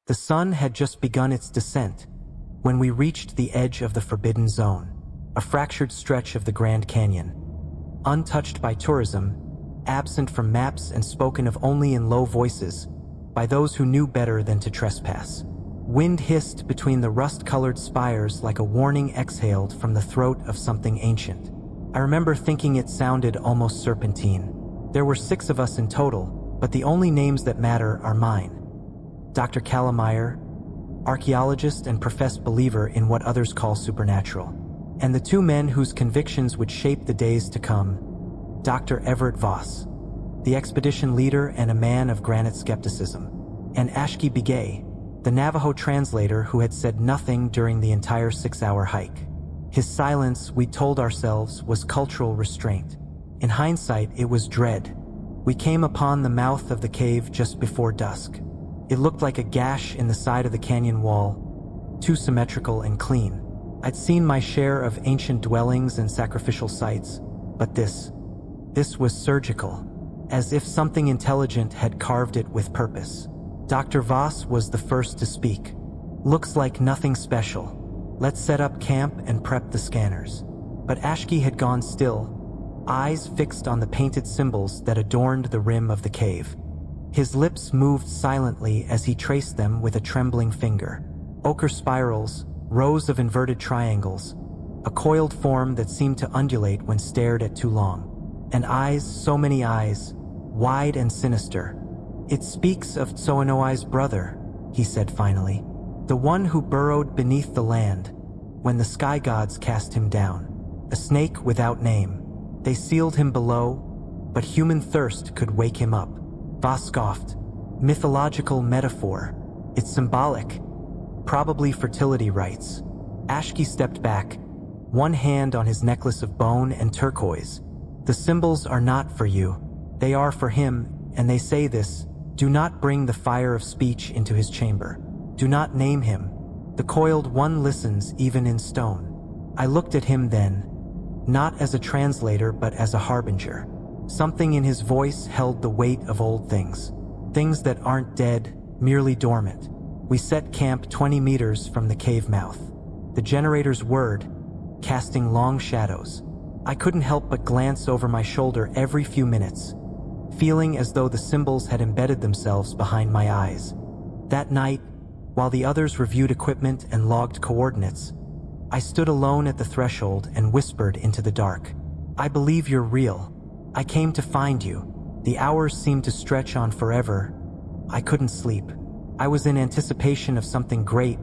The sun had just begun its descent when we reached the edge of the Forbidden Zone, a fractured stretch of the Grand Canyon. Untouched by tourism, absent from maps and spoken of only in low voices by those who knew better than to trespass. Wind hissed between the rust-colored spires like a warning exhaled from the throat of something ancient. I remember thinking it sounded almost serpentine. There were 6 of us in total, but the only names that matter are mine. Dr. Calamire, archaeologist and professed believer in what others call supernatural. And the 2 men whose convictions would shape the days to come, Dr. Everett Voss, the expedition leader and a man of granite skepticism, and Ashki Begay, the Navajo translator who had said nothing during the entire 6-hour hike. His silence, we told ourselves, was cultural restraint. In hindsight, it was dread. We came upon the mouth of the cave just before dusk. It looked like a gash in the side of the canyon wall, too symmetrical and clean. I'd seen my share of ancient dwellings and sacrificial sites, but this was surgical, as if something intelligent had carved it with purpose. Dr. Voss was the first to speak. "Looks like nothing special. Let's set up camp and prep the scanners." But Ashki had gone still, eyes fixed on the painted symbols that adorned the rim of the cave. His lips moved silently as he traced them with a trembling finger. Ochre spirals, rows of inverted triangles, a coiled form that seemed to undulate when stared at too long. And eyes, so many eyes, wide and sinister. "It speaks of Tsoanoi's brother," he said finally. "The one who burrowed beneath the land when the sky gods cast him down. A snake without name. They sealed him below, but human thirst could wake him up." Voss scoffed. "Mythological metaphor. It's symbolic. Probably fertility rites." Ashki stepped back, one hand on his necklace of bone and turquoise. "The symbols are not for you. They are for him, and they say this: do not bring the fire of speech into his chamber. Do not name him. The coiled one listens even in stone." I looked at him then, not as a translator but as a harbinger. Something in his voice held the weight of old things. Things that aren't dead, merely dormant. We set camp 20 meters from the cave mouth. The generator's whirred, casting long shadows. I couldn't help but glance over my shoulder every few minutes, feeling as though the symbols had embedded themselves behind my eyes. That night, while the others reviewed equipment and logged coordinates, I stood alone at the threshold and whispered into the dark. "I believe you're real. I came to find you." The hours seemed to stretch on forever. I couldn't sleep. I was in anticipation of something great,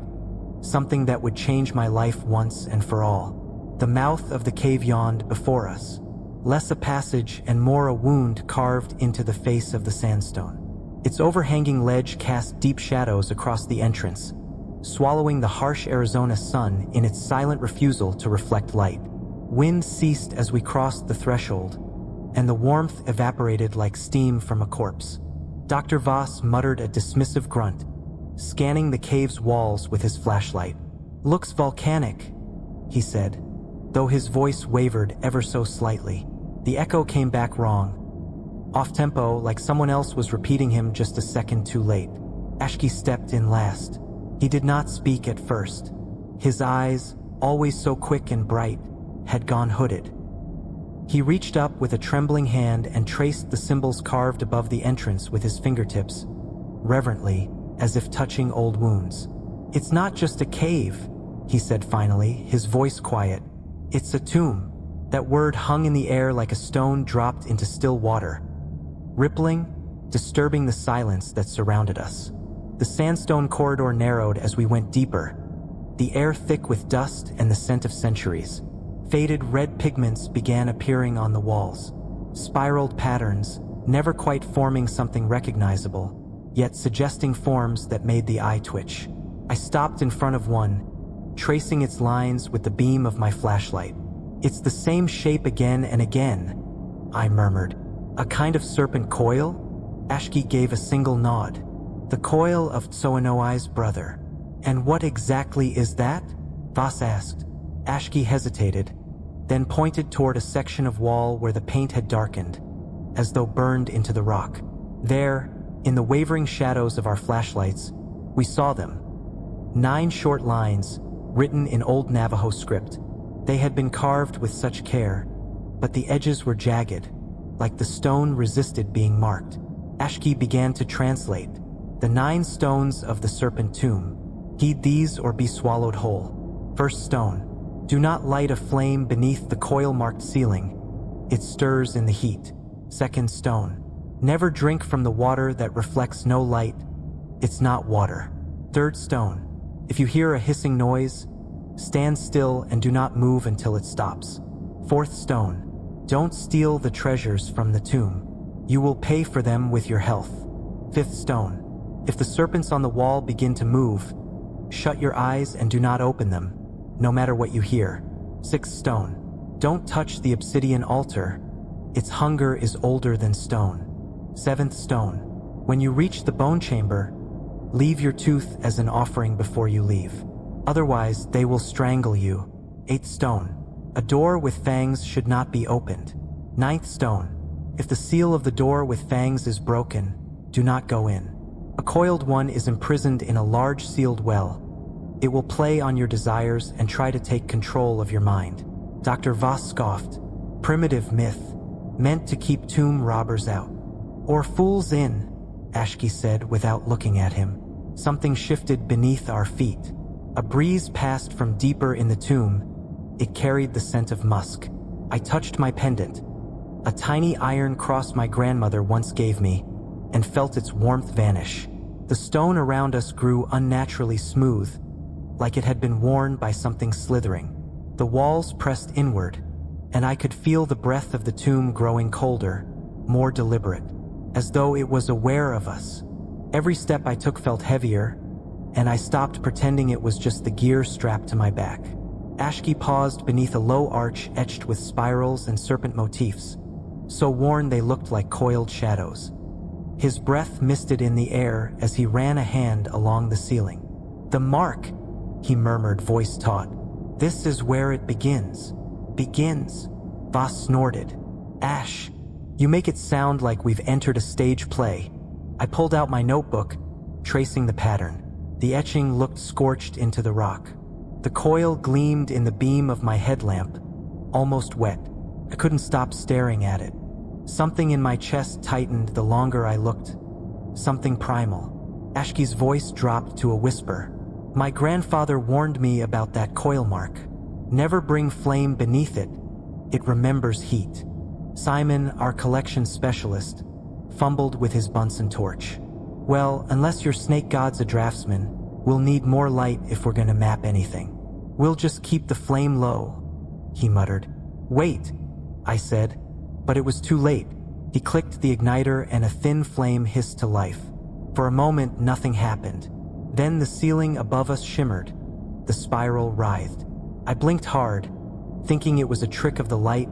something that would change my life once and for all. The mouth of the cave yawned before us, less a passage and more a wound carved into the face of the sandstone. Its overhanging ledge cast deep shadows across the entrance, swallowing the harsh Arizona sun in its silent refusal to reflect light. Wind ceased as we crossed the threshold, and the warmth evaporated like steam from a corpse. Dr. Voss muttered a dismissive grunt, scanning the cave's walls with his flashlight. "Looks volcanic," he said, though his voice wavered ever so slightly. The echo came back wrong, off-tempo, like someone else was repeating him just a second too late. Ashki stepped in last. He did not speak at first. His eyes, always so quick and bright, had gone hooded. He reached up with a trembling hand and traced the symbols carved above the entrance with his fingertips, reverently, as if touching old wounds. "It's not just a cave," he said finally, his voice quiet. "It's a tomb." That word hung in the air like a stone dropped into still water, rippling, disturbing the silence that surrounded us. The sandstone corridor narrowed as we went deeper, the air thick with dust and the scent of centuries. Faded red pigments began appearing on the walls, spiraled patterns, never quite forming something recognizable, yet suggesting forms that made the eye twitch. I stopped in front of one, tracing its lines with the beam of my flashlight. "It's the same shape again and again," I murmured. "A kind of serpent coil?" Ashki gave a single nod. "The coil of Tsoanoi's brother." "And what exactly is that?" Voss asked. Ashki hesitated, then pointed toward a section of wall where the paint had darkened, as though burned into the rock. There, in the wavering shadows of our flashlights, We saw them. 9 short lines, written in old Navajo script. They had been carved with such care, but the edges were jagged, like the stone resisted being marked. Ashki began to translate. The 9 stones of the Serpent tomb. Heed these or be swallowed whole. First stone. Do not light a flame beneath the coil-marked ceiling. It stirs in the heat. Second stone. Never drink from the water that reflects no light. It's not water. Third stone. If you hear a hissing noise, stand still and do not move until it stops. Fourth stone. Don't steal the treasures from the tomb. You will pay for them with your health. Fifth stone. If the serpents on the wall begin to move, shut your eyes and do not open them, no matter what you hear. Sixth stone. Don't touch the obsidian altar. Its hunger is older than stone. Seventh stone. When you reach the bone chamber, leave your tooth as an offering before you leave. Otherwise, they will strangle you. Eighth stone. A door with fangs should not be opened. Ninth stone. If the seal of the door with fangs is broken, do not go in. A coiled one is imprisoned in a large sealed well. It will play on your desires and try to take control of your mind. Dr. Voss scoffed. Primitive myth, meant to keep tomb robbers out. Or fools in, Ashki said without looking at him. Something shifted beneath our feet. A breeze passed from deeper in the tomb. It carried the scent of musk. I touched my pendant. A tiny iron cross my grandmother once gave me, and felt its warmth vanish. The stone around us grew unnaturally smooth, like it had been worn by something slithering. The walls pressed inward, and I could feel the breath of the tomb growing colder, more deliberate, as though it was aware of us. Every step I took felt heavier, and I stopped pretending it was just the gear strapped to my back. Ashki paused beneath a low arch etched with spirals and serpent motifs, so worn they looked like coiled shadows. His breath misted in the air as he ran a hand along the ceiling. "The mark," he murmured, voice taut. "This is where it begins." "Begins?" Voss snorted. "Ash, you make it sound like we've entered a stage play." I pulled out my notebook, tracing the pattern. The etching looked scorched into the rock. The coil gleamed in the beam of my headlamp, almost wet. I couldn't stop staring at it. Something in my chest tightened the longer I looked. Something primal. Ashki's voice dropped to a whisper. "My grandfather warned me about that coil mark. Never bring flame beneath it. It remembers heat." Simon, our collection specialist, fumbled with his Bunsen torch. "Well, unless your snake god's a draftsman, we'll need more light if we're gonna map anything. We'll just keep the flame low," he muttered. "Wait," I said, but it was too late. He clicked the igniter and a thin flame hissed to life. For a moment, nothing happened. Then the ceiling above us shimmered. The spiral writhed. I blinked hard, thinking it was a trick of the light,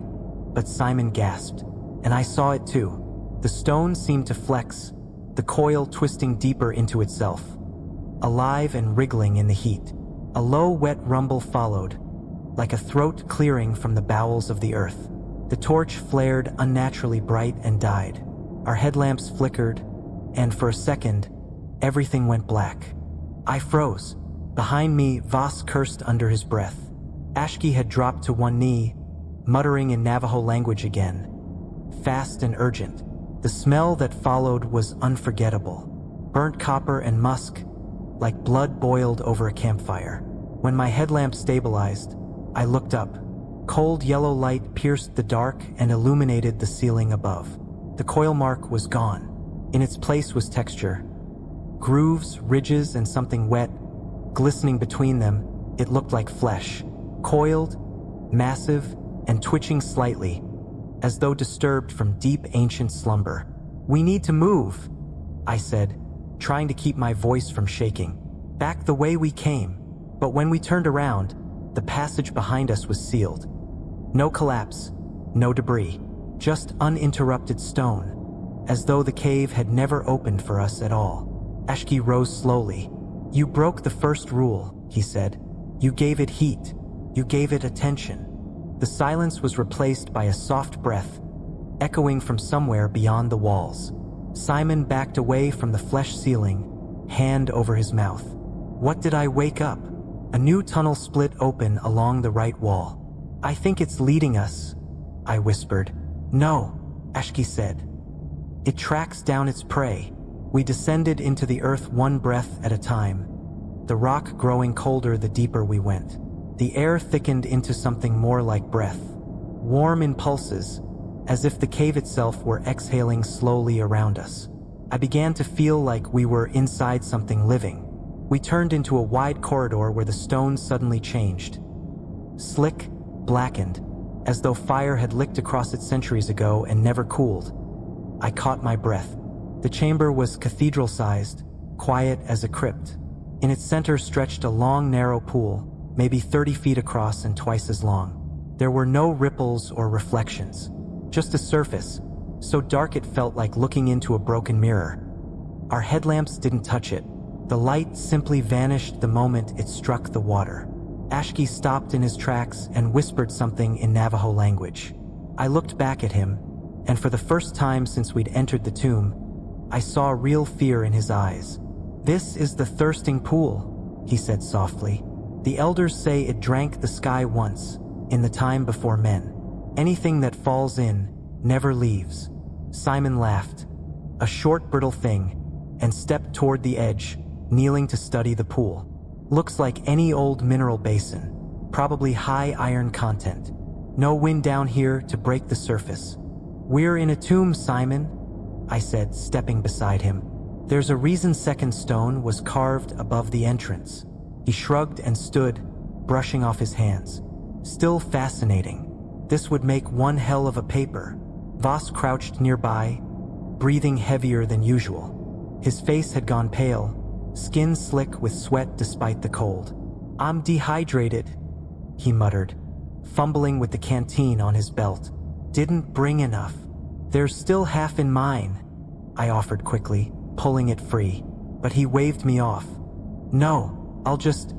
but Simon gasped, and I saw it too. The stone seemed to flex, the coil twisting deeper into itself, alive and wriggling in the heat. A low, wet rumble followed, like a throat clearing from the bowels of the earth. The torch flared unnaturally bright and died. Our headlamps flickered, and for a second, everything went black. I froze. Behind me, Voss cursed under his breath. Ashki had dropped to one knee, muttering in Navajo language again. Fast and urgent. The smell that followed was unforgettable. Burnt copper and musk, like blood boiled over a campfire. When my headlamp stabilized, I looked up. Cold yellow light pierced the dark and illuminated the ceiling above. The coil mark was gone. In its place was texture. Grooves, ridges, and something wet, glistening between them. It looked like flesh. Coiled, massive, and twitching slightly, as though disturbed from deep ancient slumber. "We need to move," I said, trying to keep my voice from shaking. "Back the way we came." But when we turned around, the passage behind us was sealed. No collapse, no debris, just uninterrupted stone, as though the cave had never opened for us at all. Ashki rose slowly. "You broke the first rule," he said. "You gave it heat. You gave it attention." The silence was replaced by a soft breath, echoing from somewhere beyond the walls. Simon backed away from the flesh ceiling, hand over his mouth. What did I wake up? A new tunnel split open along the right wall. I think it's leading us, I whispered. No, Ashki said. It tracks down its prey. We descended into the earth one breath at a time, the rock growing colder the deeper we went. The air thickened into something more like breath, warm in pulses, as if the cave itself were exhaling slowly around us. I began to feel like we were inside something living. We turned into a wide corridor where the stones suddenly changed. Slick, blackened, as though fire had licked across it centuries ago and never cooled. I caught my breath. The chamber was cathedral-sized, quiet as a crypt. In its center stretched a long, narrow pool, maybe 30 feet across and twice as long. There were no ripples or reflections, just a surface, so dark it felt like looking into a broken mirror. Our headlamps didn't touch it. The light simply vanished the moment it struck the water. Ashki stopped in his tracks and whispered something in Navajo language. I looked back at him, and for the first time since we'd entered the tomb, I saw real fear in his eyes. This is the thirsting pool, he said softly. The elders say it drank the sky once, in the time before men. Anything that falls in never leaves. Simon laughed, a short, brittle thing, and stepped toward the edge, kneeling to study the pool. Looks like any old mineral basin, probably high iron content. No wind down here to break the surface. We're in a tomb, Simon, I said, stepping beside him. There's a reason second stone was carved above the entrance. He shrugged and stood, brushing off his hands. Still fascinating. This would make one hell of a paper. Voss crouched nearby, breathing heavier than usual. His face had gone pale, skin slick with sweat despite the cold. I'm dehydrated, he muttered, fumbling with the canteen on his belt. Didn't bring enough. There's still half in mine, I offered quickly, pulling it free, but he waved me off. No, I'll just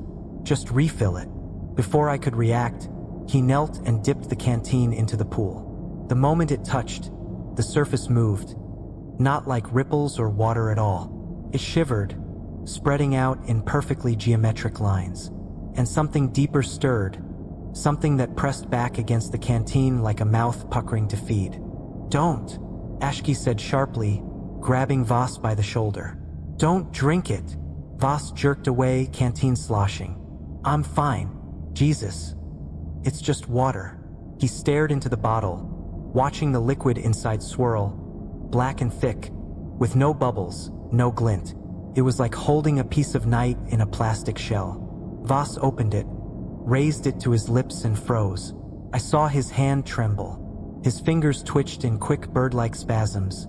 refill it. Before I could react, he knelt and dipped the canteen into the pool. The moment it touched, the surface moved, not like ripples or water at all. It shivered, spreading out in perfectly geometric lines. And something deeper stirred, something that pressed back against the canteen like a mouth puckering to feed. Don't, Ashki said sharply, grabbing Voss by the shoulder. Don't drink it. Voss jerked away, canteen sloshing. I'm fine. Jesus. It's just water. He stared into the bottle, watching the liquid inside swirl, black and thick, with no bubbles, no glint. It was like holding a piece of night in a plastic shell. Voss opened it, raised it to his lips and froze. I saw his hand tremble. His fingers twitched in quick bird-like spasms.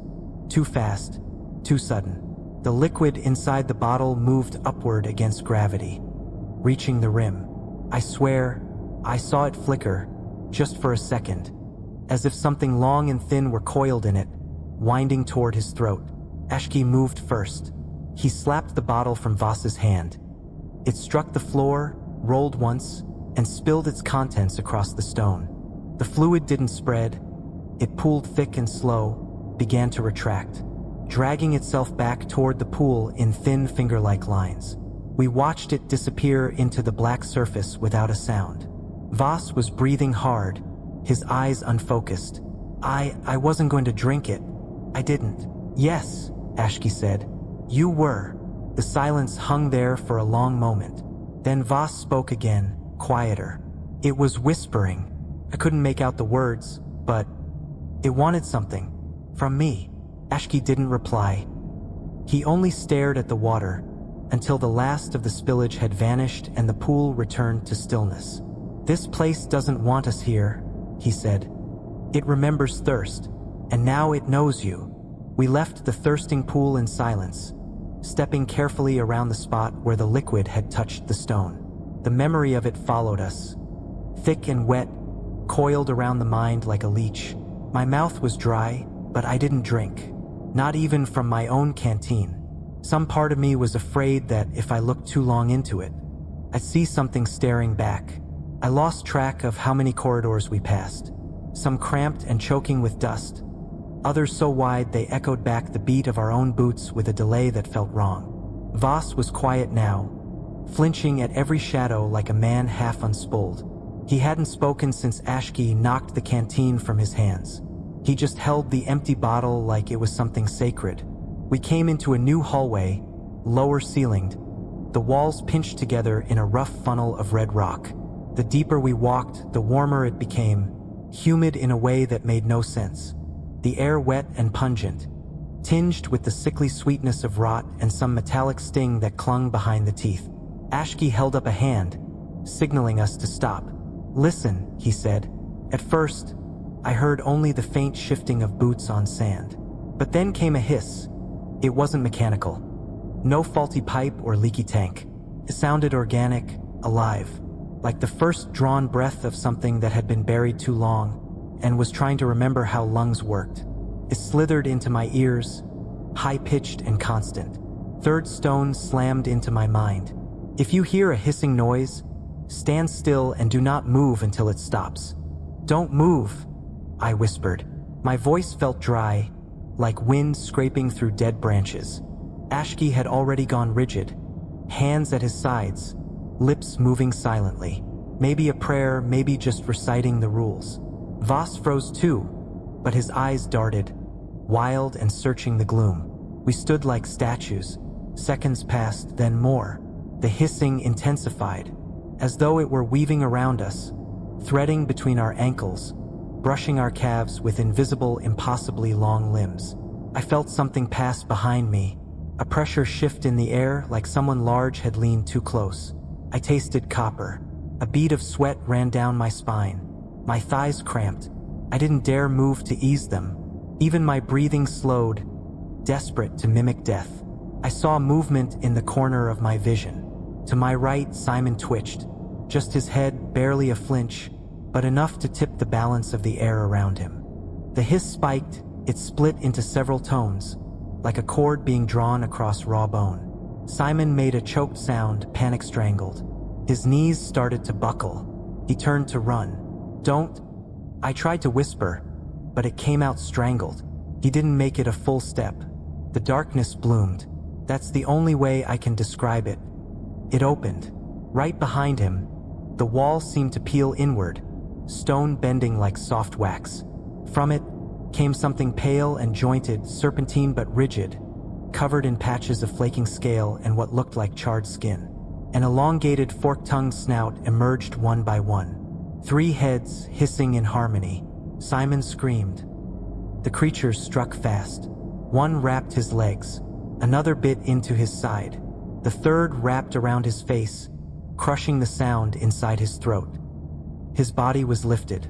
Too fast, too sudden. The liquid inside the bottle moved upward against gravity, reaching the rim. I swear, I saw it flicker, just for a second, as if something long and thin were coiled in it, winding toward his throat. Ashki moved first. He slapped the bottle from Voss's hand. It struck the floor, rolled once, and spilled its contents across the stone. The fluid didn't spread. It pooled thick and slow, began to retract, dragging itself back toward the pool in thin finger-like lines. We watched it disappear into the black surface without a sound. Voss was breathing hard, his eyes unfocused. I wasn't going to drink it. I didn't. Yes, Ashki said. You were. The silence hung there for a long moment. Then Voss spoke again, quieter. It was whispering. I couldn't make out the words, but it wanted something. From me. Ashki didn't reply. He only stared at the water until the last of the spillage had vanished and the pool returned to stillness. This place doesn't want us here, he said. It remembers thirst, and now it knows you. We left the thirsting pool in silence, stepping carefully around the spot where the liquid had touched the stone. The memory of it followed us, thick and wet, coiled around the mind like a leech. My mouth was dry, but I didn't drink, not even from my own canteen. Some part of me was afraid that if I looked too long into it, I'd see something staring back. I lost track of how many corridors we passed, some cramped and choking with dust, others so wide they echoed back the beat of our own boots with a delay that felt wrong. Voss was quiet now, flinching at every shadow like a man half unspooled. He hadn't spoken since Ashki knocked the canteen from his hands. He just held the empty bottle like it was something sacred. We came into a new hallway, lower ceilinged. The walls pinched together in a rough funnel of red rock. The deeper we walked, the warmer it became, humid in a way that made no sense. The air wet and pungent, tinged with the sickly sweetness of rot and some metallic sting that clung behind the teeth. Ashki held up a hand, signaling us to stop. "Listen," he said. At first, I heard only the faint shifting of boots on sand. But then came a hiss. It wasn't mechanical. No faulty pipe or leaky tank. It sounded organic, alive, like the first drawn breath of something that had been buried too long and was trying to remember how lungs worked. It slithered into my ears, high-pitched and constant. Third stone slammed into my mind. If you hear a hissing noise, stand still and do not move until it stops. "Don't move," I whispered. My voice felt dry, like wind scraping through dead branches. Ashki had already gone rigid, hands at his sides, lips moving silently. Maybe a prayer, maybe just reciting the rules. Voss froze too, but his eyes darted, wild and searching the gloom. We stood like statues. Seconds passed, then more. The hissing intensified, as though it were weaving around us, threading between our ankles, brushing our calves with invisible, impossibly long limbs. I felt something pass behind me, a pressure shift in the air like someone large had leaned too close. I tasted copper. A bead of sweat ran down my spine. My thighs cramped. I didn't dare move to ease them. Even my breathing slowed, desperate to mimic death. I saw movement in the corner of my vision. To my right, Simon twitched, just his head barely a flinch, but enough to tip the balance of the air around him. The hiss spiked, it split into several tones, like a cord being drawn across raw bone. Simon made a choked sound, panic strangled. His knees started to buckle. He turned to run. "Don't." I tried to whisper, but it came out strangled. He didn't make it a full step. The darkness bloomed. That's the only way I can describe it. It opened. Right behind him, the wall seemed to peel inward, stone bending like soft wax. From it came something pale and jointed, serpentine but rigid, covered in patches of flaking scale and what looked like charred skin. An elongated, fork-tongued snout emerged one by one. 3 heads hissing in harmony. Simon screamed. The creatures struck fast. One wrapped his legs, another bit into his side. The third wrapped around his face, crushing the sound inside his throat. His body was lifted,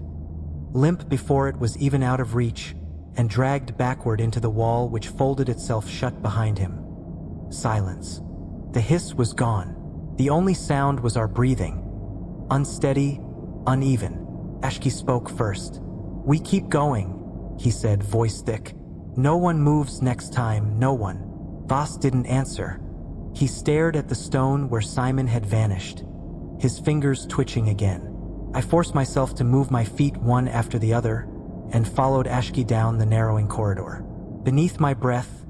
limp before it was even out of reach, and dragged backward into the wall which folded itself shut behind him. Silence. The hiss was gone. The only sound was our breathing. Unsteady, uneven. Ashki spoke first. "We keep going," he said, voice thick. "No one moves next time, no one." Voss didn't answer. He stared at the stone where Simon had vanished, his fingers twitching again. I forced myself to move my feet one after the other, and followed Ashki down the narrowing corridor. Beneath my breath,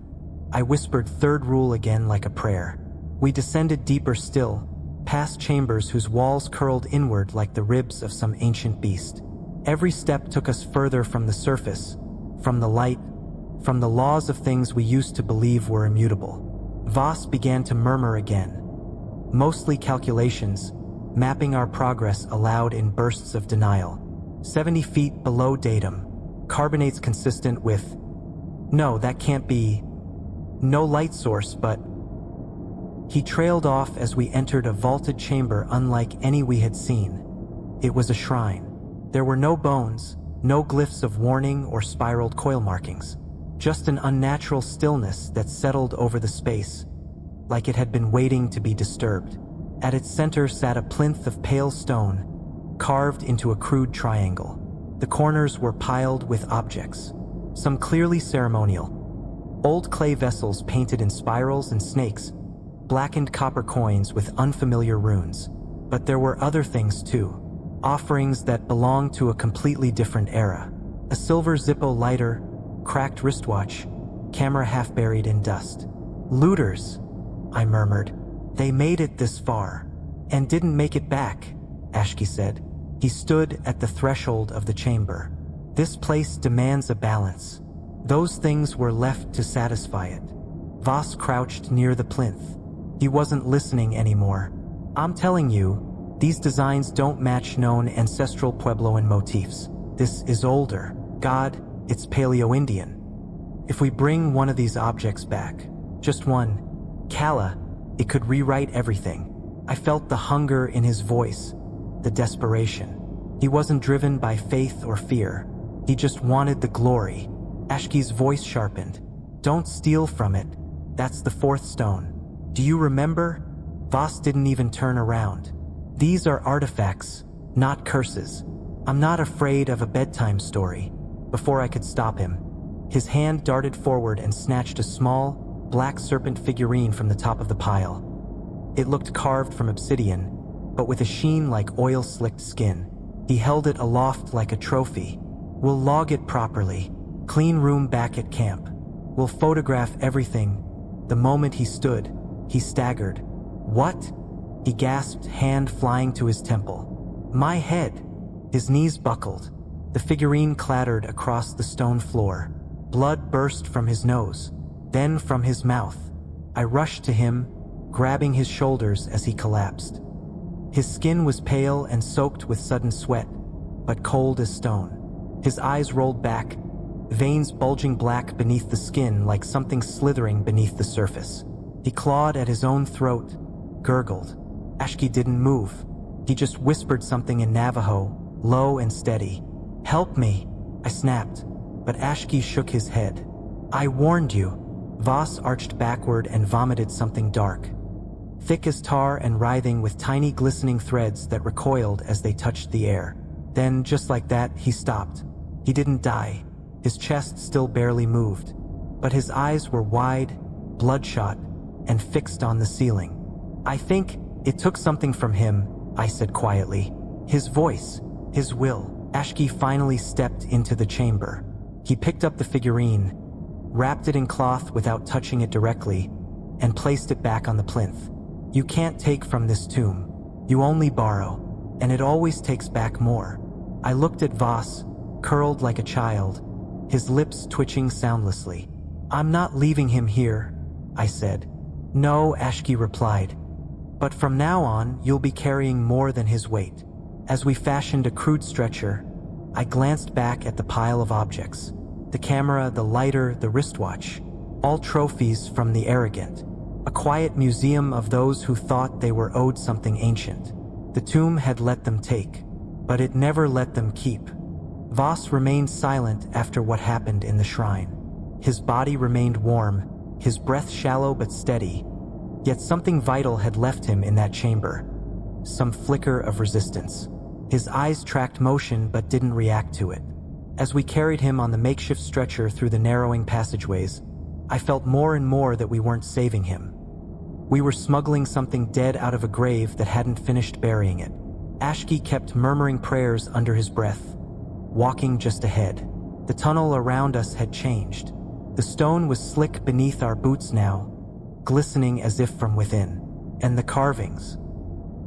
I whispered third rule again like a prayer. We descended deeper still, past chambers whose walls curled inward like the ribs of some ancient beast. Every step took us further from the surface, from the light, from the laws of things we used to believe were immutable. Voss began to murmur again, mostly calculations, mapping our progress aloud in bursts of denial. 70 feet below datum, carbonates consistent with... No, that can't be... No light source, but... He trailed off as we entered a vaulted chamber unlike any we had seen. It was a shrine. There were no bones, no glyphs of warning or spiraled coil markings. Just an unnatural stillness that settled over the space, like it had been waiting to be disturbed. At its center sat a plinth of pale stone, carved into a crude triangle. The corners were piled with objects, some clearly ceremonial. Old clay vessels painted in spirals and snakes, blackened copper coins with unfamiliar runes. But there were other things too, offerings that belonged to a completely different era. A silver Zippo lighter, cracked wristwatch, camera half buried in dust. Looters, I murmured. They made it this far. And didn't make it back, Ashki said. He stood at the threshold of the chamber. This place demands a balance. Those things were left to satisfy it. Voss crouched near the plinth. He wasn't listening anymore. I'm telling you, these designs don't match known ancestral Puebloan motifs. This is older. God, it's Paleo-Indian. If we bring one of these objects back, just one, Kala, it could rewrite everything. I felt the hunger in his voice, the desperation. He wasn't driven by faith or fear. He just wanted the glory. Ashki's voice sharpened. Don't steal from it. That's the fourth stone. Do you remember? Voss didn't even turn around. These are artifacts, not curses. I'm not afraid of a bedtime story. Before I could stop him, his hand darted forward and snatched a small, black serpent figurine from the top of the pile. It looked carved from obsidian, but with a sheen like oil-slicked skin. He held it aloft like a trophy. We'll log it properly. Clean room back at camp. We'll photograph everything. The moment he stood, he staggered. What? He gasped, hand flying to his temple. My head. His knees buckled. The figurine clattered across the stone floor. Blood burst from his nose, then from his mouth. I rushed to him, grabbing his shoulders as he collapsed. His skin was pale and soaked with sudden sweat, but cold as stone. His eyes rolled back, veins bulging black beneath the skin like something slithering beneath the surface. He clawed at his own throat, gurgled. Ashki didn't move. He just whispered something in Navajo, low and steady. Help me, I snapped, but Ashki shook his head. I warned you. Voss arched backward and vomited something dark, thick as tar and writhing with tiny glistening threads that recoiled as they touched the air. Then, just like that, he stopped. He didn't die. His chest still barely moved, but his eyes were wide, bloodshot, and fixed on the ceiling. I think it took something from him, I said quietly. His voice, his will. Ashki finally stepped into the chamber. He picked up the figurine, wrapped it in cloth without touching it directly, and placed it back on the plinth. You can't take from this tomb. You only borrow, and it always takes back more. I looked at Voss, curled like a child, his lips twitching soundlessly. I'm not leaving him here, I said. No, Ashki replied. But from now on, you'll be carrying more than his weight. As we fashioned a crude stretcher, I glanced back at the pile of objects. The camera, the lighter, the wristwatch, all trophies from the arrogant. A quiet museum of those who thought they were owed something ancient. The tomb had let them take, but it never let them keep. Voss remained silent after what happened in the shrine. His body remained warm, his breath shallow but steady, yet something vital had left him in that chamber. Some flicker of resistance. His eyes tracked motion but didn't react to it. As we carried him on the makeshift stretcher through the narrowing passageways, I felt more and more that we weren't saving him. We were smuggling something dead out of a grave that hadn't finished burying it. Ashki kept murmuring prayers under his breath, walking just ahead. The tunnel around us had changed. The stone was slick beneath our boots now, glistening as if from within. And the carvings.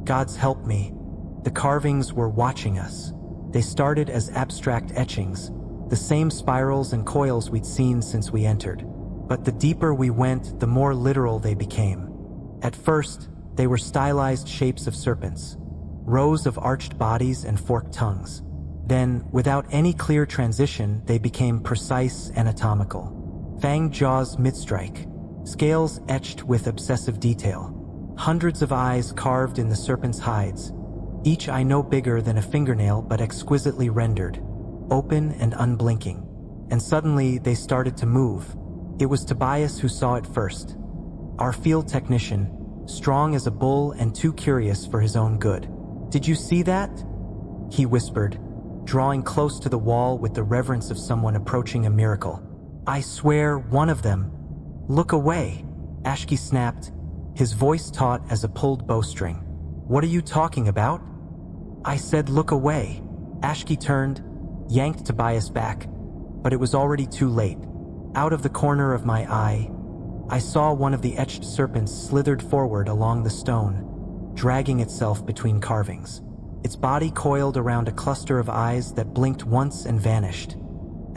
Gods help me. The carvings were watching us. They started as abstract etchings, the same spirals and coils we'd seen since we entered. But the deeper we went, the more literal they became. At first, they were stylized shapes of serpents, rows of arched bodies and forked tongues. Then, without any clear transition, they became precise anatomical. Fanged jaws mid-strike, scales etched with obsessive detail, hundreds of eyes carved in the serpent's hides, each eye no bigger than a fingernail but exquisitely rendered, open and unblinking. And suddenly they started to move. It was Tobias who saw it first. Our field technician, strong as a bull and too curious for his own good. Did you see that? He whispered, drawing close to the wall with the reverence of someone approaching a miracle. I swear, one of them. Look away, Ashki snapped, his voice taut as a pulled bowstring. What are you talking about? I said look away. Ashki turned, yanked Tobias back, but it was already too late. Out of the corner of my eye, I saw one of the etched serpents slithered forward along the stone, dragging itself between carvings. Its body coiled around a cluster of eyes that blinked once and vanished,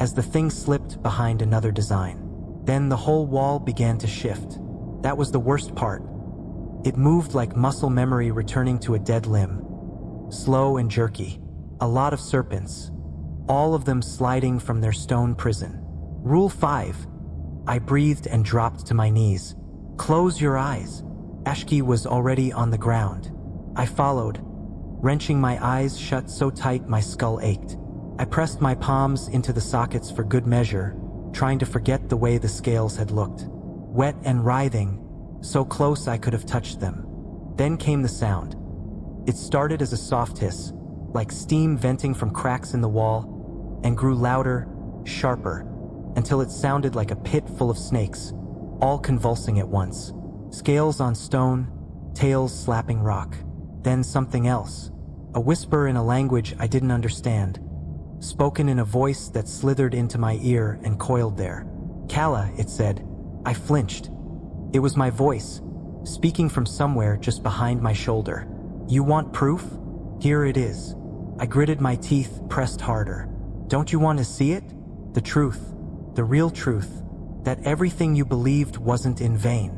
as the thing slipped behind another design. Then the whole wall began to shift. That was the worst part. It moved like muscle memory returning to a dead limb. Slow and jerky. A lot of serpents, all of them sliding from their stone prison. Rule 5. I breathed and dropped to my knees. Close your eyes. Ashki was already on the ground. I followed, wrenching my eyes shut so tight my skull ached. I pressed my palms into the sockets for good measure, trying to forget the way the scales had looked. Wet and writhing, so close I could have touched them. Then came the sound. It started as a soft hiss, like steam venting from cracks in the wall, and grew louder, sharper, until it sounded like a pit full of snakes, all convulsing at once. Scales on stone, tails slapping rock. Then something else. A whisper in a language I didn't understand, spoken in a voice that slithered into my ear and coiled there. Kala, it said. I flinched. It was my voice, speaking from somewhere just behind my shoulder. You want proof? Here it is. I gritted my teeth, pressed harder. Don't you want to see it? The truth. The real truth. That everything you believed wasn't in vain.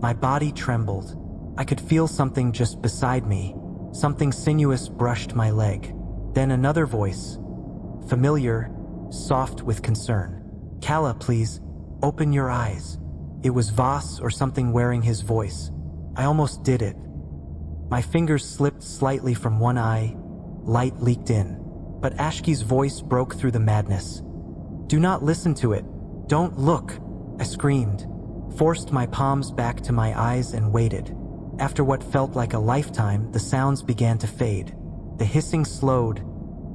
My body trembled. I could feel something just beside me. Something sinuous brushed my leg. Then another voice. Familiar, soft with concern. Kala, please, open your eyes. It was Voss or something wearing his voice. I almost did it. My fingers slipped slightly from one eye, light leaked in. But Ashki's voice broke through the madness. Do not listen to it. Don't look, I screamed, forced my palms back to my eyes and waited. After what felt like a lifetime, the sounds began to fade. The hissing slowed,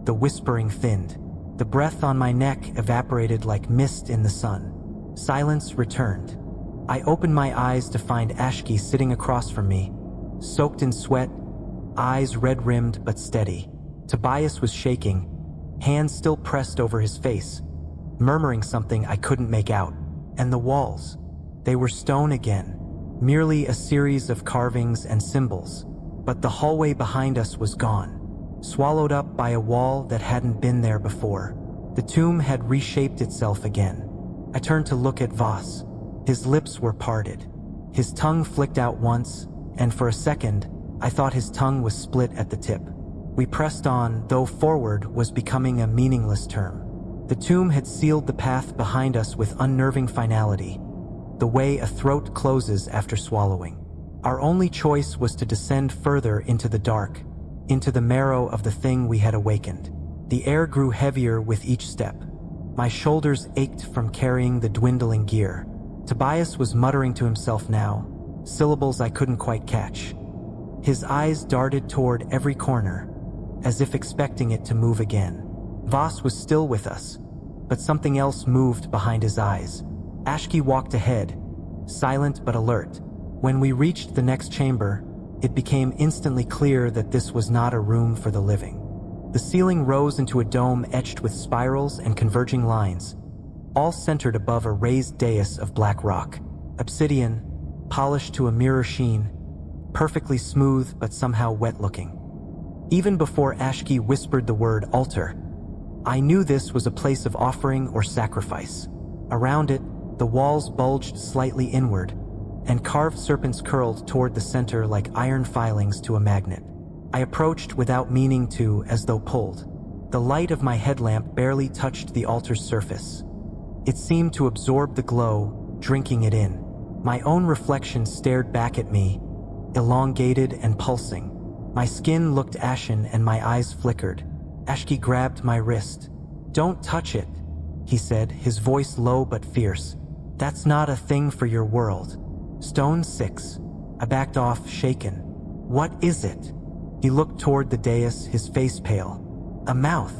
the whispering thinned. The breath on my neck evaporated like mist in the sun. Silence returned. I opened my eyes to find Ashki sitting across from me, soaked in sweat, eyes red-rimmed but steady. Tobias was shaking, hands still pressed over his face, murmuring something I couldn't make out. And the walls, they were stone again, merely a series of carvings and symbols. But the hallway behind us was gone, swallowed up by a wall that hadn't been there before. The tomb had reshaped itself again. I turned to look at Voss. His lips were parted. His tongue flicked out once, and for a second, I thought his tongue was split at the tip. We pressed on, though forward was becoming a meaningless term. The tomb had sealed the path behind us with unnerving finality, the way a throat closes after swallowing. Our only choice was to descend further into the dark, into the marrow of the thing we had awakened. The air grew heavier with each step. My shoulders ached from carrying the dwindling gear. Tobias was muttering to himself now, syllables I couldn't quite catch. His eyes darted toward every corner, as if expecting it to move again. Voss was still with us, but something else moved behind his eyes. Ashki walked ahead, silent but alert. When we reached the next chamber, it became instantly clear that this was not a room for the living. The ceiling rose into a dome etched with spirals and converging lines, all centered above a raised dais of black rock. Obsidian, polished to a mirror sheen, perfectly smooth but somehow wet-looking. Even before Ashki whispered the word altar, I knew this was a place of offering or sacrifice. Around it, the walls bulged slightly inward, and carved serpents curled toward the center like iron filings to a magnet. I approached without meaning to, as though pulled. The light of my headlamp barely touched the altar's surface. It seemed to absorb the glow, drinking it in. My own reflection stared back at me, elongated and pulsing. My skin looked ashen and my eyes flickered. Ashki grabbed my wrist. Don't touch it, he said, his voice low but fierce. That's not a thing for your world. Stone 6. I backed off, shaken. What is it? He looked toward the dais, his face pale. A mouth.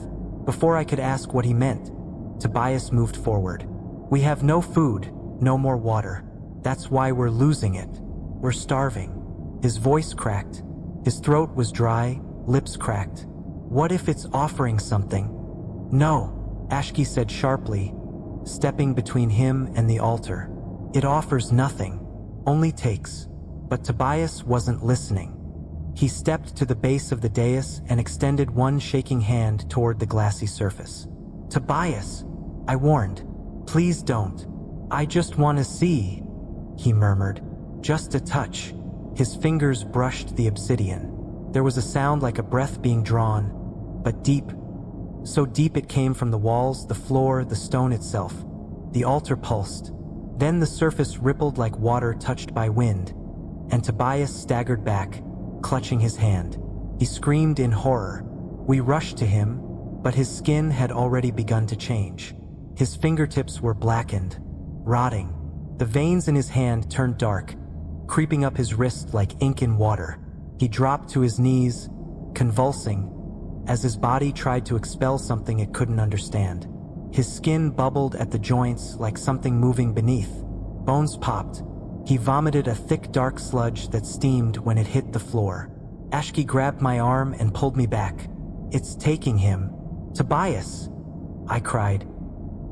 Before I could ask what he meant, Tobias moved forward. We have no food, no more water. That's why we're losing it. We're starving. His voice cracked. His throat was dry, lips cracked. What if it's offering something? No, Ashki said sharply, stepping between him and the altar. It offers nothing, only takes. But Tobias wasn't listening. He stepped to the base of the dais and extended one shaking hand toward the glassy surface. "Tobias," I warned. "Please don't. I just want to see," he murmured. "Just a touch." His fingers brushed the obsidian. There was a sound like a breath being drawn, but deep. So deep it came from the walls, the floor, the stone itself. The altar pulsed. Then the surface rippled like water touched by wind, and Tobias staggered back, clutching his hand. He screamed in horror. We rushed to him, but his skin had already begun to change. His fingertips were blackened, rotting. The veins in his hand turned dark, creeping up his wrist like ink in water. He dropped to his knees, convulsing, as his body tried to expel something it couldn't understand. His skin bubbled at the joints like something moving beneath. Bones popped. He vomited a thick dark sludge that steamed when it hit the floor. Ashki grabbed my arm and pulled me back. "It's taking him." "Tobias!" I cried.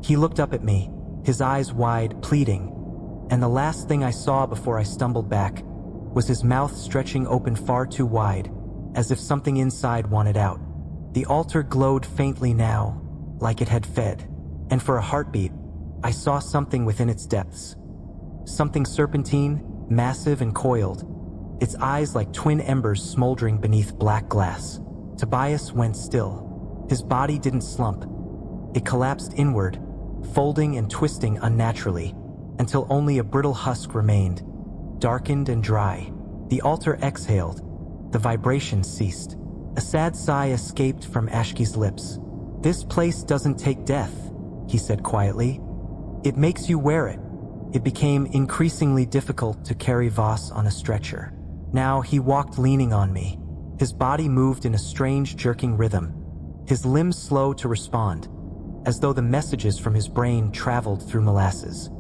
He looked up at me, his eyes wide, pleading, and the last thing I saw before I stumbled back was his mouth stretching open far too wide, as if something inside wanted out. The altar glowed faintly now, like it had fed, and for a heartbeat, I saw something within its depths. Something serpentine, massive and coiled, its eyes like twin embers smoldering beneath black glass. Tobias went still. His body didn't slump. It collapsed inward, folding and twisting unnaturally, until only a brittle husk remained, darkened and dry. The altar exhaled. The vibration ceased. A sad sigh escaped from Ashki's lips. "This place doesn't take death," he said quietly. "It makes you wear it." It became increasingly difficult to carry Voss on a stretcher. Now he walked leaning on me. His body moved in a strange jerking rhythm, his limbs slow to respond, as though the messages from his brain traveled through molasses.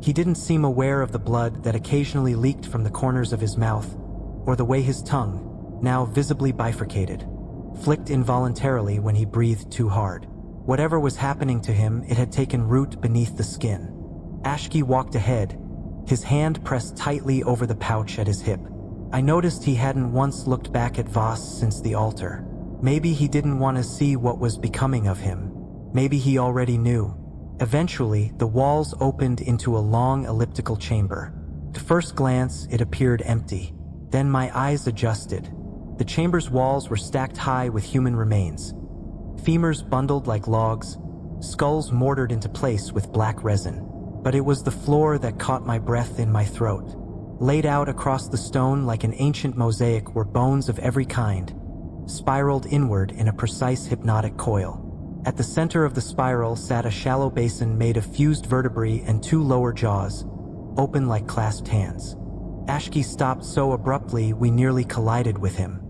He didn't seem aware of the blood that occasionally leaked from the corners of his mouth, or the way his tongue, now visibly bifurcated, flicked involuntarily when he breathed too hard. Whatever was happening to him, it had taken root beneath the skin. Ashki walked ahead, his hand pressed tightly over the pouch at his hip. I noticed he hadn't once looked back at Voss since the altar. Maybe he didn't want to see what was becoming of him. Maybe he already knew. Eventually, the walls opened into a long elliptical chamber. At first glance, it appeared empty. Then my eyes adjusted. The chamber's walls were stacked high with human remains. Femurs bundled like logs, skulls mortared into place with black resin. But it was the floor that caught my breath in my throat. Laid out across the stone like an ancient mosaic were bones of every kind, spiraled inward in a precise hypnotic coil. At the center of the spiral sat a shallow basin made of fused vertebrae and two lower jaws, open like clasped hands. Ashki stopped so abruptly we nearly collided with him.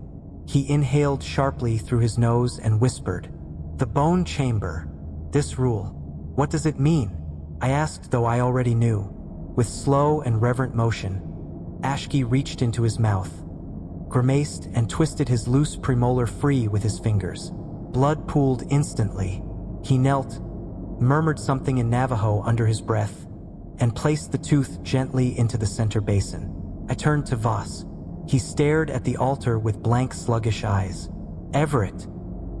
He inhaled sharply through his nose and whispered, "The bone chamber. This rule. What does it mean?" I asked, though I already knew. With slow and reverent motion, Ashki reached into his mouth, grimaced and twisted his loose premolar free with his fingers. Blood pooled instantly. He knelt, murmured something in Navajo under his breath, and placed the tooth gently into the center basin. I turned to Voss. He stared at the altar with blank, sluggish eyes. "Everett,"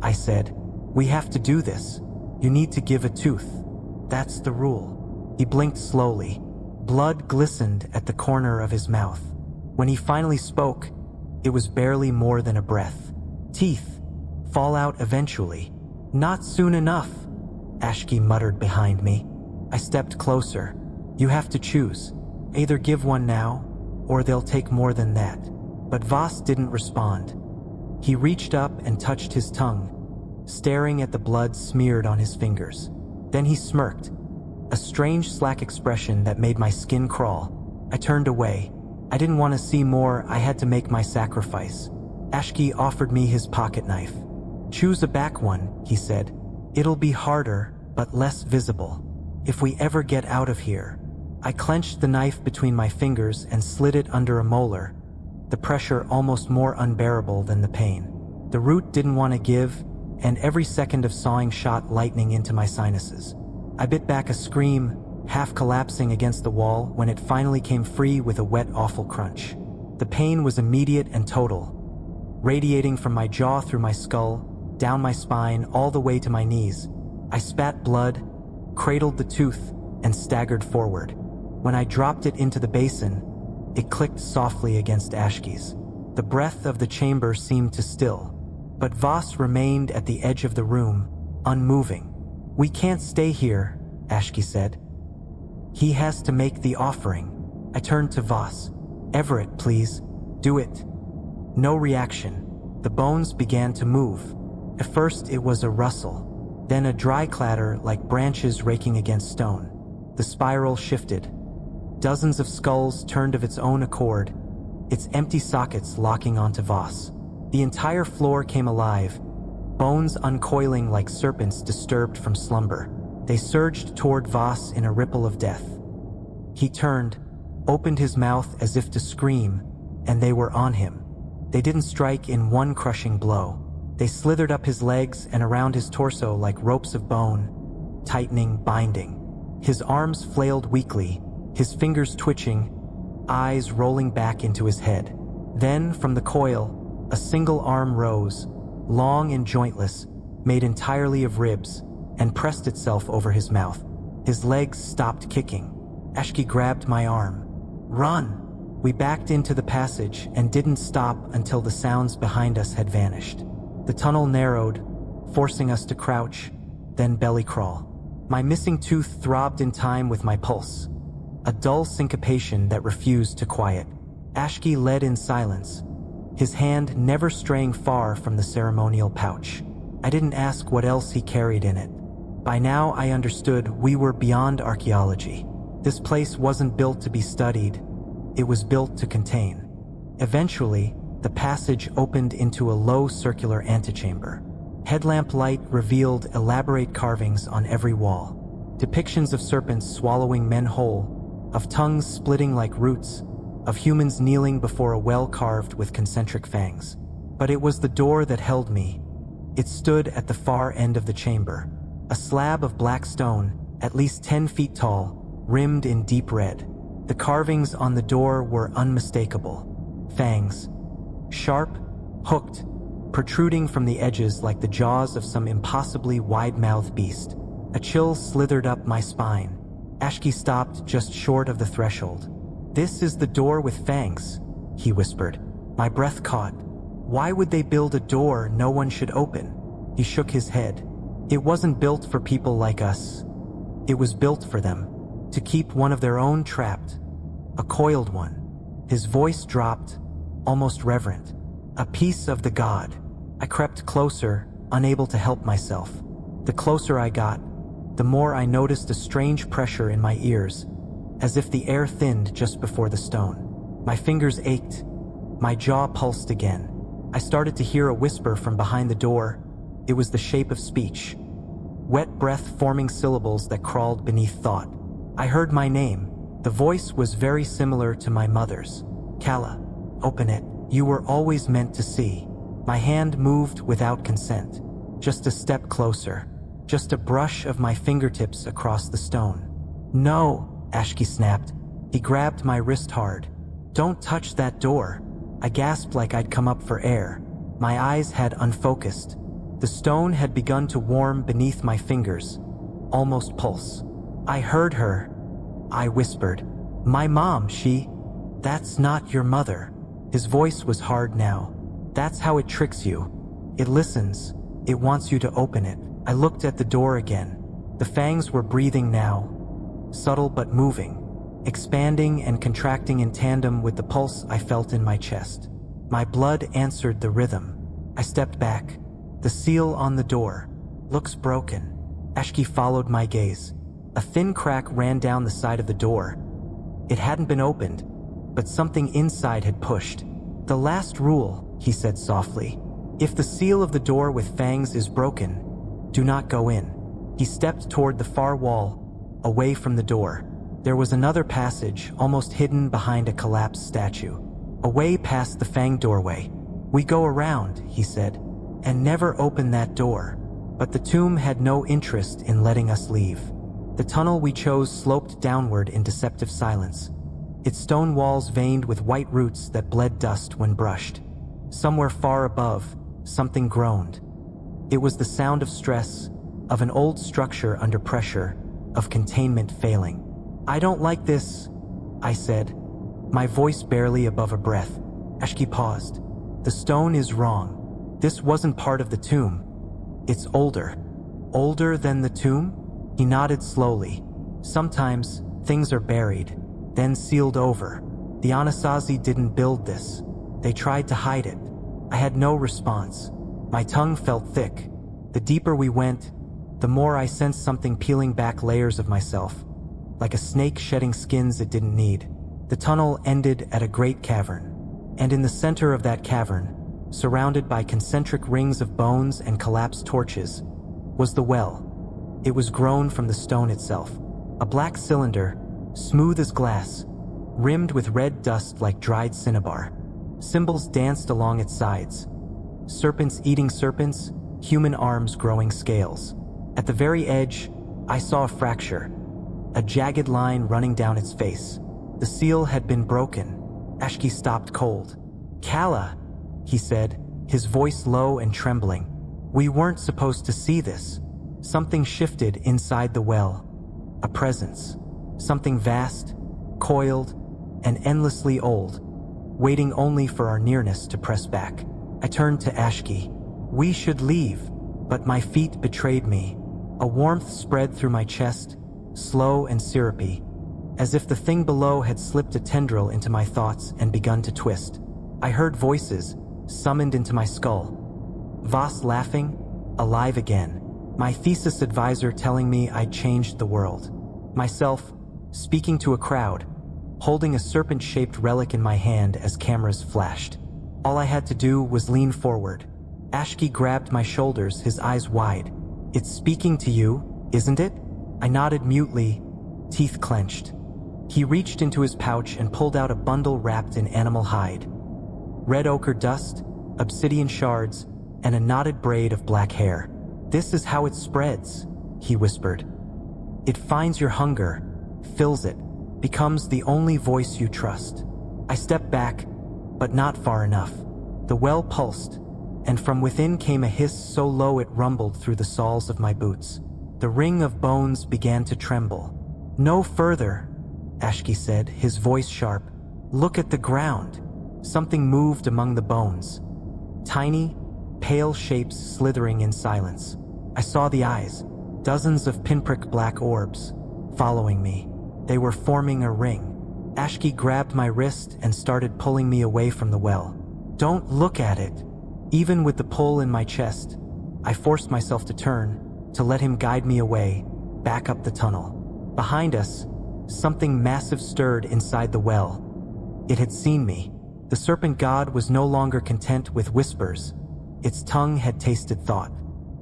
I said, "we have to do this. You need to give a tooth. That's the rule." He blinked slowly. Blood glistened at the corner of his mouth. When he finally spoke, it was barely more than a breath. "Teeth fall out eventually. Not soon enough," Ashki muttered behind me. I stepped closer. "You have to choose. Either give one now, or they'll take more than that." But Voss didn't respond. He reached up and touched his tongue, staring at the blood smeared on his fingers. Then he smirked, a strange slack expression that made my skin crawl. I turned away. I didn't want to see more. I had to make my sacrifice. Ashki offered me his pocket knife. "Choose a back one," he said. "It'll be harder, but less visible. If we ever get out of here." I clenched the knife between my fingers and slid it under a molar, the pressure almost more unbearable than the pain. The root didn't want to give, and every second of sawing shot lightning into my sinuses. I bit back a scream, half collapsing against the wall when it finally came free with a wet, awful crunch. The pain was immediate and total, radiating from my jaw through my skull, down my spine, all the way to my knees. I spat blood, cradled the tooth, and staggered forward. When I dropped it into the basin, it clicked softly against Ashki's. The breath of the chamber seemed to still, but Voss remained at the edge of the room, unmoving. "We can't stay here," Ashki said. "He has to make the offering." I turned to Voss. "Everett, please, do it." No reaction. The bones began to move. At first it was a rustle, then a dry clatter like branches raking against stone. The spiral shifted. Dozens of skulls turned of its own accord, its empty sockets locking onto Voss. The entire floor came alive, bones uncoiling like serpents disturbed from slumber. They surged toward Voss in a ripple of death. He turned, opened his mouth as if to scream, and they were on him. They didn't strike in one crushing blow. They slithered up his legs and around his torso like ropes of bone, tightening, binding. His arms flailed weakly, his fingers twitching, eyes rolling back into his head. Then, from the coil, a single arm rose, long and jointless, made entirely of ribs, and pressed itself over his mouth. His legs stopped kicking. Ashki grabbed my arm. "Run!" We backed into the passage and didn't stop until the sounds behind us had vanished. The tunnel narrowed, forcing us to crouch, then belly crawl. My missing tooth throbbed in time with my pulse, a dull syncopation that refused to quiet. Ashki led in silence, his hand never straying far from the ceremonial pouch. I didn't ask what else he carried in it. By now I understood we were beyond archaeology. This place wasn't built to be studied, it was built to contain. Eventually, the passage opened into a low circular antechamber. Headlamp light revealed elaborate carvings on every wall. Depictions of serpents swallowing men whole, of tongues splitting like roots, of humans kneeling before a well carved with concentric fangs. But it was the door that held me. It stood at the far end of the chamber. A slab of black stone, at least 10 feet tall, rimmed in deep red. The carvings on the door were unmistakable. Fangs. Sharp, hooked, protruding from the edges like the jaws of some impossibly wide-mouthed beast. A chill slithered up my spine. Ashki stopped just short of the threshold. "This is the door with fangs," he whispered. My breath caught. "Why would they build a door no one should open?" He shook his head. "It wasn't built for people like us. It was built for them, to keep one of their own trapped. A coiled one." His voice dropped, almost reverent. "A piece of the god." I crept closer, unable to help myself. The closer I got, the more I noticed a strange pressure in my ears, as if the air thinned just before the stone. My fingers ached. My jaw pulsed again. I started to hear a whisper from behind the door. It was the shape of speech. Wet breath forming syllables that crawled beneath thought. I heard my name. The voice was very similar to my mother's. "Kala, open it. You were always meant to see." My hand moved without consent. Just a step closer. Just a brush of my fingertips across the stone. "No," Ashki snapped. He grabbed my wrist hard. "Don't touch that door." I gasped like I'd come up for air. My eyes had unfocused. The stone had begun to warm beneath my fingers, almost pulse. "I heard her," I whispered. "My mom, she..." "That's not your mother." His voice was hard now. "That's how it tricks you. It listens. It wants you to open it." I looked at the door again. The fangs were breathing now, subtle but moving, expanding and contracting in tandem with the pulse I felt in my chest. My blood answered the rhythm. I stepped back. The seal on the door. "Looks broken." Ashki followed my gaze. A thin crack ran down the side of the door. It hadn't been opened, but something inside had pushed. "The last rule," he said softly. "If the seal of the door with fangs is broken, do not go in." He stepped toward the far wall, away from the door. There was another passage, almost hidden behind a collapsed statue. Away past the fanged doorway. "We go around," he said, "and never open that door." But the tomb had no interest in letting us leave. The tunnel we chose sloped downward in deceptive silence, its stone walls veined with white roots that bled dust when brushed. Somewhere far above, something groaned. It was the sound of stress, of an old structure under pressure, of containment failing. "I don't like this," I said, my voice barely above a breath. Ashki paused. "The stone is wrong. This wasn't part of the tomb. It's older." "Older than the tomb?" He nodded slowly. "Sometimes, things are buried, then sealed over. The Anasazi didn't build this. They tried to hide it." I had no response. My tongue felt thick. The deeper we went, the more I sensed something peeling back layers of myself, like a snake shedding skins it didn't need. The tunnel ended at a great cavern, and in the center of that cavern, surrounded by concentric rings of bones and collapsed torches, was the well. It was grown from the stone itself, a black cylinder, smooth as glass, rimmed with red dust like dried cinnabar. Symbols danced along its sides. Serpents eating serpents, human arms growing scales. At the very edge, I saw a fracture, a jagged line running down its face. The seal had been broken. Ashki stopped cold. "Kala," he said, his voice low and trembling. "We weren't supposed to see this." Something shifted inside the well. A presence. Something vast, coiled, and endlessly old, waiting only for our nearness to press back. I turned to Ashki. "We should leave," but my feet betrayed me. A warmth spread through my chest, slow and syrupy, as if the thing below had slipped a tendril into my thoughts and begun to twist. I heard voices, summoned into my skull. Voss laughing, alive again. My thesis advisor telling me I'd changed the world. Myself, speaking to a crowd, holding a serpent-shaped relic in my hand as cameras flashed. All I had to do was lean forward. Ashki grabbed my shoulders, his eyes wide. "It's speaking to you, isn't it?" I nodded mutely, teeth clenched. He reached into his pouch and pulled out a bundle wrapped in animal hide. Red ochre dust, obsidian shards, and a knotted braid of black hair. "This is how it spreads," he whispered. "It finds your hunger, fills it, becomes the only voice you trust." I stepped back, but not far enough. The well pulsed, and from within came a hiss so low it rumbled through the soles of my boots. The ring of bones began to tremble. "No further," Ashki said, his voice sharp. "Look at the ground." Something moved among the bones. Tiny, pale shapes slithering in silence. I saw the eyes, dozens of pinprick black orbs, following me. They were forming a ring. Ashki grabbed my wrist and started pulling me away from the well. "Don't look at it." Even with the pull in my chest, I forced myself to turn, to let him guide me away, back up the tunnel. Behind us, something massive stirred inside the well. It had seen me. The serpent god was no longer content with whispers. Its tongue had tasted thought.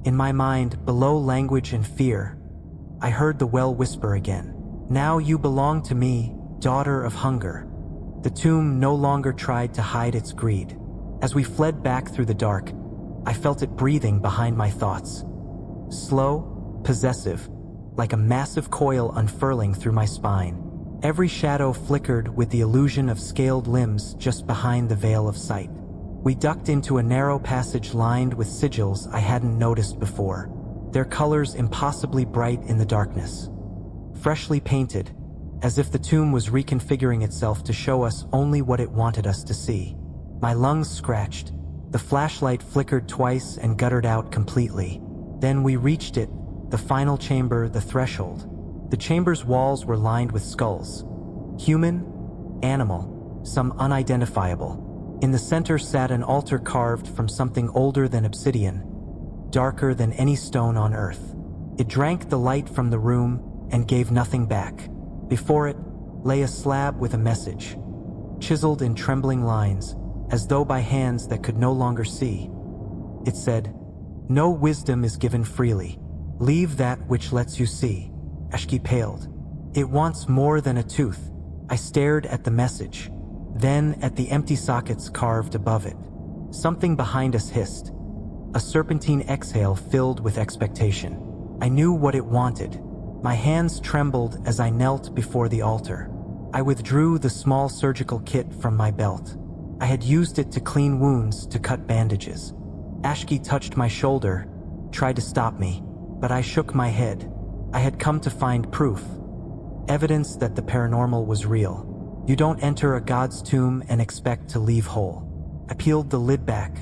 In my mind, below language and fear, I heard the well whisper again. "Now you belong to me, daughter of hunger." The tomb no longer tried to hide its greed. As we fled back through the dark, I felt it breathing behind my thoughts. Slow, possessive, like a massive coil unfurling through my spine. Every shadow flickered with the illusion of scaled limbs just behind the veil of sight. We ducked into a narrow passage lined with sigils I hadn't noticed before, their colors impossibly bright in the darkness. Freshly painted, as if the tomb was reconfiguring itself to show us only what it wanted us to see. My lungs scratched. The flashlight flickered twice and guttered out completely. Then we reached it, the final chamber, the threshold. The chamber's walls were lined with skulls. Human, animal, some unidentifiable. In the center sat an altar carved from something older than obsidian, darker than any stone on earth. It drank the light from the room and gave nothing back. Before it lay a slab with a message, chiseled in trembling lines, as though by hands that could no longer see. It said, "No wisdom is given freely. Leave that which lets you see." Ashki paled. "It wants more than a tooth." I stared at the message, then at the empty sockets carved above it. Something behind us hissed, a serpentine exhale filled with expectation. I knew what it wanted. My hands trembled as I knelt before the altar. I withdrew the small surgical kit from my belt. I had used it to clean wounds, to cut bandages. Ashki touched my shoulder, tried to stop me, but I shook my head. I had come to find proof. Evidence that the paranormal was real. You don't enter a god's tomb and expect to leave whole. I peeled the lid back.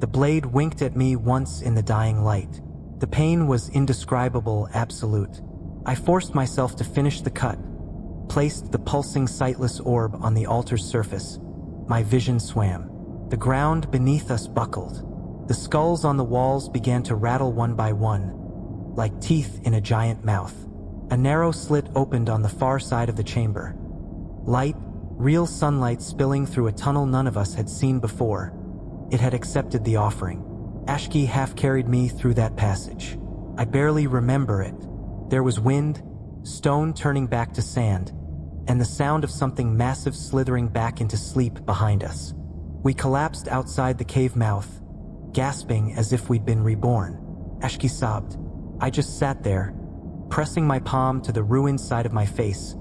The blade winked at me once in the dying light. The pain was indescribable, absolute. I forced myself to finish the cut, placed the pulsing sightless orb on the altar's surface. My vision swam. The ground beneath us buckled. The skulls on the walls began to rattle one by one, like teeth in a giant mouth. A narrow slit opened on the far side of the chamber. Light, real sunlight spilling through a tunnel none of us had seen before. It had accepted the offering. Ashki half carried me through that passage. I barely remember it. There was wind, stone turning back to sand, and the sound of something massive slithering back into sleep behind us. We collapsed outside the cave mouth, gasping as if we'd been reborn. Ashki sobbed. I just sat there, pressing my palm to the ruined side of my face,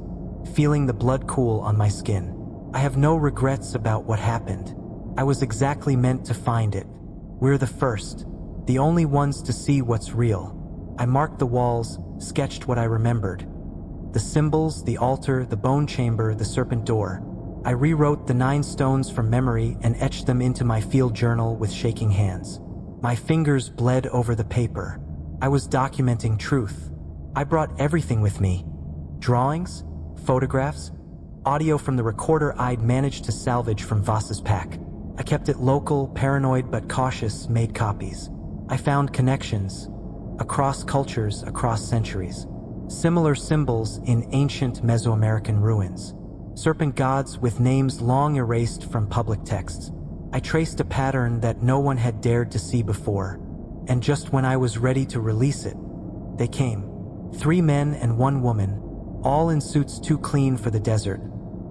feeling the blood cool on my skin. I have no regrets about what happened. I was exactly meant to find it. We're the first, the only ones to see what's real. I marked the walls, sketched what I remembered. The symbols, the altar, the bone chamber, the serpent door. I rewrote the 9 stones from memory and etched them into my field journal with shaking hands. My fingers bled over the paper. I was documenting truth. I brought everything with me. Drawings, photographs, audio from the recorder I'd managed to salvage from Voss's pack. I kept it local, paranoid but cautious, made copies. I found connections, across cultures, across centuries. Similar symbols in ancient Mesoamerican ruins. Serpent gods with names long erased from public texts. I traced a pattern that no one had dared to see before. And just when I was ready to release it, they came. 3 men and 1 woman, all in suits too clean for the desert,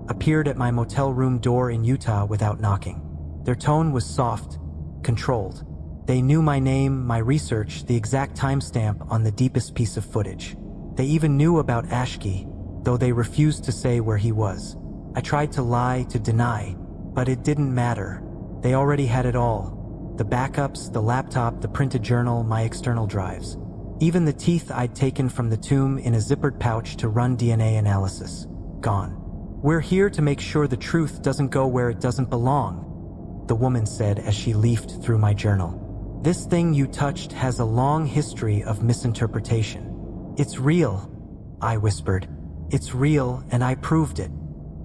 appeared at my motel room door in Utah without knocking. Their tone was soft, controlled. They knew my name, my research, the exact timestamp on the deepest piece of footage. They even knew about Ashki, though they refused to say where he was. I tried to lie, to deny, but it didn't matter. They already had it all. The backups, the laptop, the printed journal, my external drives. Even the teeth I'd taken from the tomb in a zippered pouch to run DNA analysis. Gone. We're here to make sure the truth doesn't go where it doesn't belong, the woman said as she leafed through my journal. This thing you touched has a long history of misinterpretation. It's real, I whispered. It's real, and I proved it.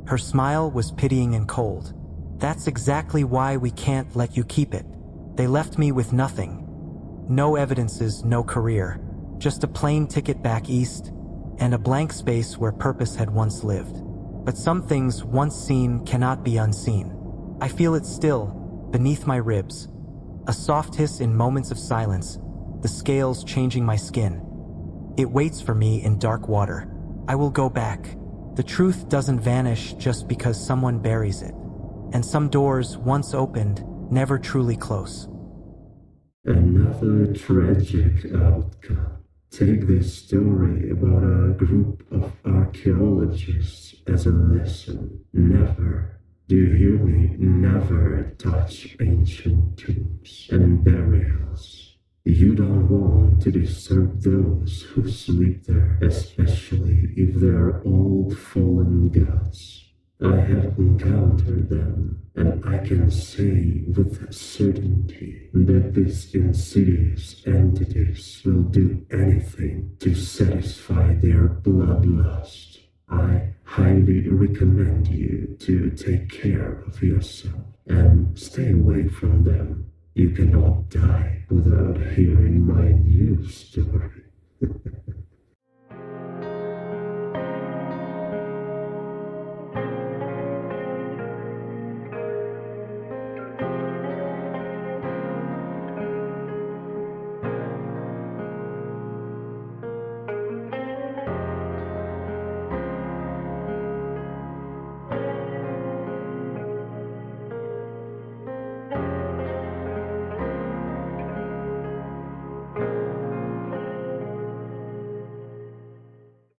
Her smile was pitying and cold. That's exactly why we can't let you keep it. They left me with nothing. No evidences, no career. Just a plain ticket back east, and a blank space where purpose had once lived. But some things once seen cannot be unseen. I feel it still, beneath my ribs. A soft hiss in moments of silence, the scales changing my skin. It waits for me in dark water. I will go back. The truth doesn't vanish just because someone buries it. And some doors, once opened, never truly close. Another tragic outcome. Take this story about a group of archaeologists as a lesson. Never, do you hear me? Never touch ancient tombs and burials. You don't want to disturb those who sleep there, especially if they're old fallen gods. I have encountered them, and I can say with certainty that these insidious entities will do anything to satisfy their bloodlust. I highly recommend you to take care of yourself and stay away from them. You cannot die without hearing my new story.